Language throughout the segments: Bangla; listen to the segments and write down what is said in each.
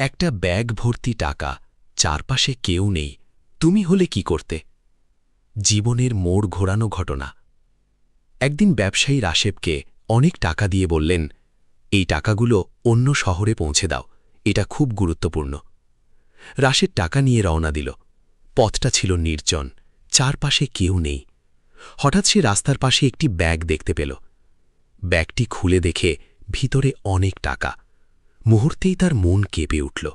একটা ব্যাগ ভর্তি টাকা, চারপাশে কেউ নেই, তুমি হলে কি করতে? জীবনের মোড় ঘোরানো ঘটনা। একদিন ব্যবসায়ী রাশেবকে অনেক টাকা দিয়ে বললেন, এই টাকাগুলো অন্য শহরে পৌঁছে দাও, এটা খুব গুরুত্বপূর্ণ। রাশেদ টাকা নিয়ে রওনা দিল। পথটা ছিল নির্জন, চারপাশে কেউ নেই। হঠাৎ সে রাস্তার পাশে একটি ব্যাগ দেখতে পেল। ব্যাগটি খুলে দেখে ভিতরে অনেক টাকা। মুহূর্তেই তার মন কেঁপে উঠল।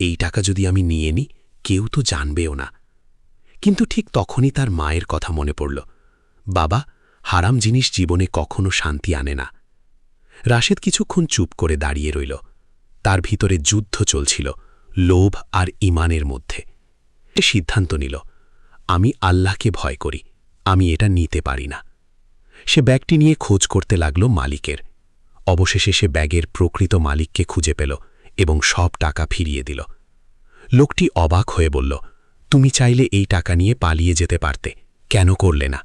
এই টাকা যদি আমি নিয়ে নিই, কেউ তো জানবেও না। কিন্তু ঠিক তখনই তার মায়ের কথা মনে পড়ল। বাবা, হারাম জিনিস জীবনে কখনো শান্তি আনে না। রাশেদ কিছুক্ষণ চুপ করে দাঁড়িয়ে রইল। তার ভিতরে যুদ্ধ চলছিল, লোভ আর ঈমানের মধ্যে। সে সিদ্ধান্ত নিল, আমি আল্লাহকে ভয় করি, আমি এটা নিতে পারি না। সে ব্যাগটি নিয়ে খোঁজ করতে লাগল মালিকের। অবশেষে সে ব্যাগের প্রকৃত মালিককে খুঁজে পেল এবং সব টাকা ফিরিয়ে দিল। লোকটি অবাক হয়ে বলল, তুমি চাইলে এই টাকা নিয়ে পালিয়ে যেতে পারতে, কেন করলে না?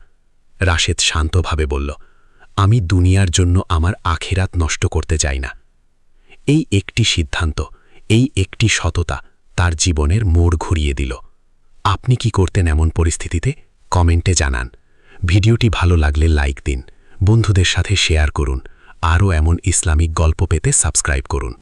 রাশেদ শান্তভাবে বলল, আমি দুনিয়ার জন্য আমার আখিরাত নষ্ট করতে চাই না। এই একটি সিদ্ধান্ত, এই একটি সততা তার জীবনের মোড় ঘুরিয়ে দিল। আপনি কি করতেন এমন পরিস্থিতিতে? কমেন্টে জানান। ভিডিওটি ভালো লাগলে লাইক দিন, বন্ধুদের সাথে শেয়ার করুন। আরও এমন ইসলামিক গল্প পেতে সাবস্ক্রাইব করুন।